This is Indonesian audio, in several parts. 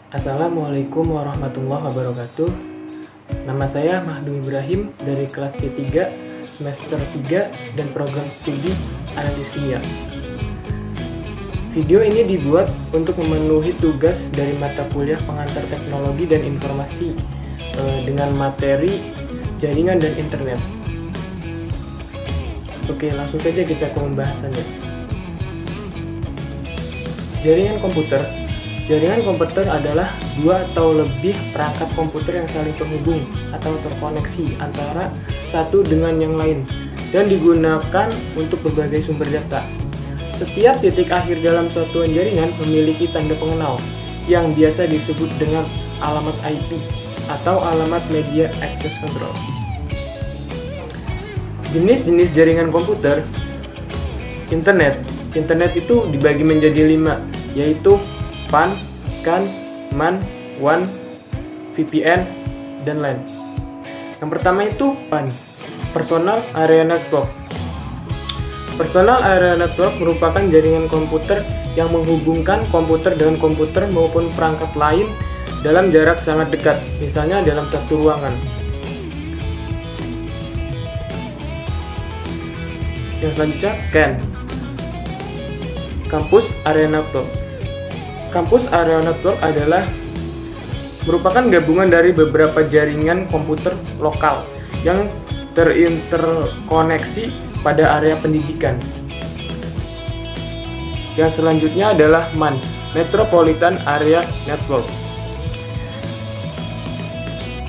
Assalamualaikum warahmatullahi wabarakatuh. Nama saya Mahdu Ibrahim dari kelas C3 semester 3 dan program studi Analisis Kimia. Video ini dibuat untuk memenuhi tugas dari mata kuliah pengantar teknologi dan informasi dengan materi jaringan dan internet. Oke, langsung saja kita ke pembahasannya. Jaringan komputer. Jaringan komputer adalah dua atau lebih perangkat komputer yang saling terhubung atau terkoneksi antara satu dengan yang lain dan digunakan untuk berbagai sumber data. Setiap titik akhir dalam satuan jaringan memiliki tanda pengenal yang biasa disebut dengan alamat IP atau alamat Media Access Control. Jenis-jenis jaringan komputer. Internet itu dibagi menjadi 5, yaitu PAN, CAN, MAN, WAN, VPN, dan LAN. Yang pertama itu PAN, Personal Area Network. Personal Area Network merupakan jaringan komputer yang menghubungkan komputer dengan komputer maupun perangkat lain dalam jarak sangat dekat, misalnya dalam satu ruangan. Yang selanjutnya CAN, Campus Area Network. Campus Area Network merupakan gabungan dari beberapa jaringan komputer lokal yang terinterkoneksi pada area pendidikan. Yang selanjutnya adalah MAN, Metropolitan Area Network.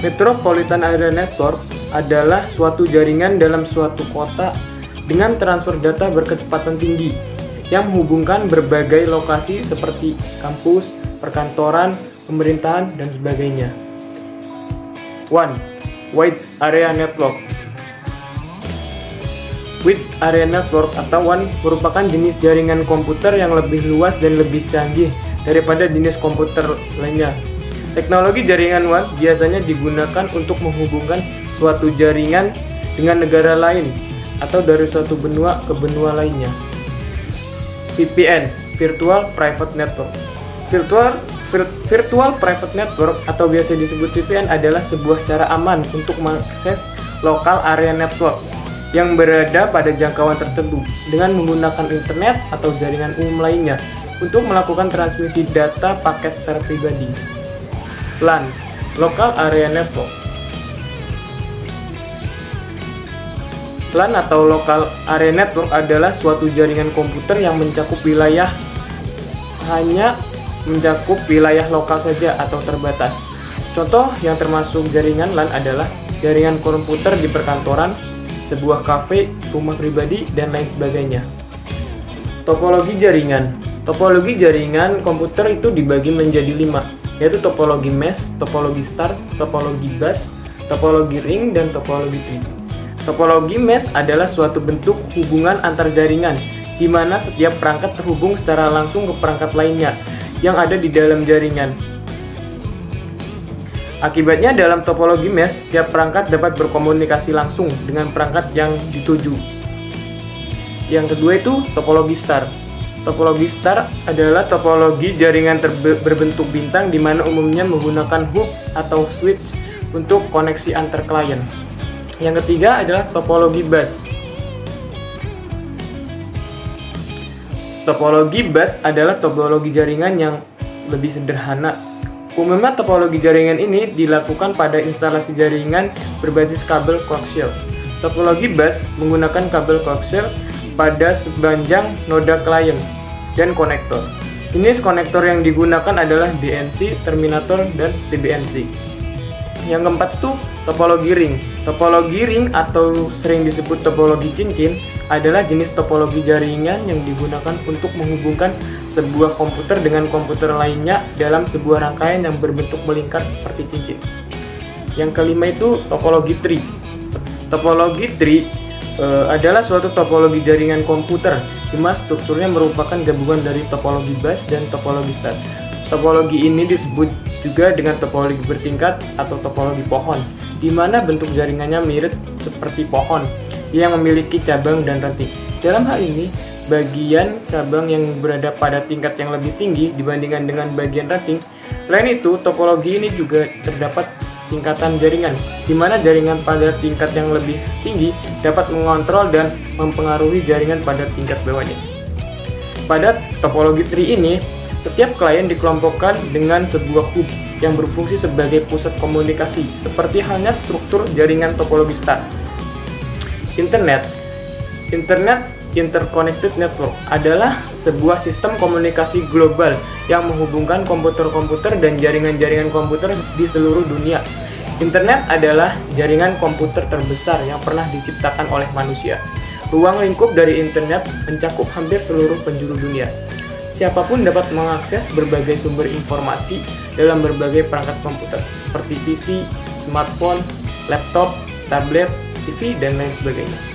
Metropolitan Area Network adalah suatu jaringan dalam suatu kota dengan transfer data berkecepatan tinggi yang menghubungkan berbagai lokasi seperti kampus, perkantoran, pemerintahan, dan sebagainya. WAN, Wide Area Network. Wide Area Network atau WAN merupakan jenis jaringan komputer yang lebih luas dan lebih canggih daripada jenis komputer lainnya. Teknologi jaringan WAN biasanya digunakan untuk menghubungkan suatu jaringan dengan negara lain atau dari suatu benua ke benua lainnya. VPN, Virtual Private Network. Virtual Private Network atau biasa disebut VPN adalah sebuah cara aman untuk mengakses lokal area network yang berada pada jangkauan tertentu dengan menggunakan internet atau jaringan umum lainnya untuk melakukan transmisi data paket secara pribadi. LAN, Local Area Network. LAN atau Local Area Network adalah suatu jaringan komputer yang mencakup wilayah lokal saja atau terbatas. Contoh yang termasuk jaringan LAN adalah jaringan komputer di perkantoran, sebuah kafe, rumah pribadi, dan lain sebagainya. Topologi jaringan. Topologi jaringan komputer itu dibagi menjadi 5, yaitu topologi mesh, topologi star, topologi bus, topologi ring, dan topologi tree. Topologi mesh adalah suatu bentuk hubungan antar jaringan, di mana setiap perangkat terhubung secara langsung ke perangkat lainnya yang ada di dalam jaringan. Akibatnya dalam topologi mesh, setiap perangkat dapat berkomunikasi langsung dengan perangkat yang dituju. Yang kedua itu topologi star. Topologi star adalah topologi jaringan berbentuk bintang di mana umumnya menggunakan hub atau switch untuk koneksi antar klien. Yang ketiga adalah topologi bus. Topologi bus adalah topologi jaringan yang lebih sederhana. Umumnya topologi jaringan ini dilakukan pada instalasi jaringan berbasis kabel koaksial. Topologi bus menggunakan kabel koaksial pada sepanjang noda klien dan konektor. Jenis konektor yang digunakan adalah DNC, terminator, dan TBNC. Yang keempat itu topologi ring. Topologi ring atau sering disebut topologi cincin adalah jenis topologi jaringan yang digunakan untuk menghubungkan sebuah komputer dengan komputer lainnya dalam sebuah rangkaian yang berbentuk melingkar seperti cincin. Yang kelima itu topologi tree. Topologi tree adalah suatu topologi jaringan komputer di mana strukturnya merupakan gabungan dari topologi bus dan topologi star. Topologi ini disebut juga dengan topologi bertingkat atau topologi pohon, di mana bentuk jaringannya mirip seperti pohon yang memiliki cabang dan ranting. Dalam hal ini, bagian cabang yang berada pada tingkat yang lebih tinggi dibandingkan dengan bagian ranting Selain itu, topologi ini juga terdapat tingkatan jaringan, di mana jaringan pada tingkat yang lebih tinggi dapat mengontrol dan mempengaruhi jaringan pada tingkat bawahnya. Pada topologi tree ini, setiap klien dikelompokkan dengan sebuah hub yang berfungsi sebagai pusat komunikasi, seperti halnya struktur jaringan topologi star. Internet Interconnected Network adalah sebuah sistem komunikasi global yang menghubungkan komputer-komputer dan jaringan-jaringan komputer di seluruh dunia. Internet adalah jaringan komputer terbesar yang pernah diciptakan oleh manusia. Ruang lingkup dari internet mencakup hampir seluruh penjuru dunia. Siapapun dapat mengakses berbagai sumber informasi dalam berbagai perangkat komputer, seperti PC, smartphone, laptop, tablet, TV, dan lain sebagainya.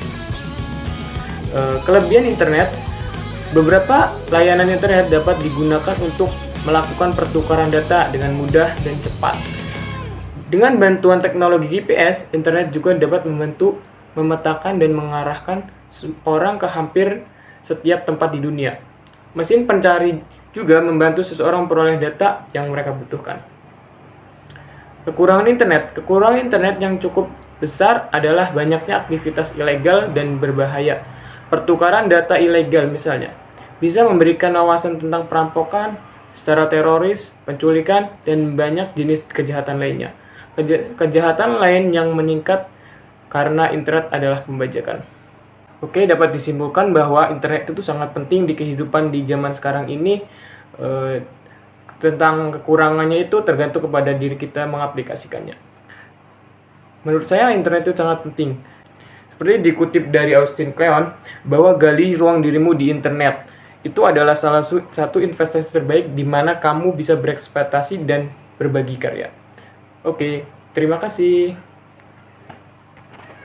Kelebihan internet, beberapa layanan internet dapat digunakan untuk melakukan pertukaran data dengan mudah dan cepat. Dengan bantuan teknologi GPS, internet juga dapat membantu memetakan dan mengarahkan orang ke hampir setiap tempat di dunia. Mesin pencari juga membantu seseorang memperoleh data yang mereka butuhkan. Kekurangan internet yang cukup besar adalah banyaknya aktivitas ilegal dan berbahaya. Pertukaran data ilegal misalnya bisa memberikan wawasan tentang perampokan, secara teroris, penculikan, dan banyak jenis kejahatan lainnya. Kejahatan lain yang meningkat karena internet adalah pembajakan. Oke, dapat disimpulkan bahwa internet itu sangat penting di kehidupan di zaman sekarang ini. Tentang kekurangannya itu tergantung kepada diri kita mengaplikasikannya. Menurut saya internet itu sangat penting. Seperti dikutip dari Austin Kleon, bahwa gali ruang dirimu di internet. Itu adalah salah satu investasi terbaik di mana kamu bisa berekspektasi dan berbagi karya. Oke, terima kasih.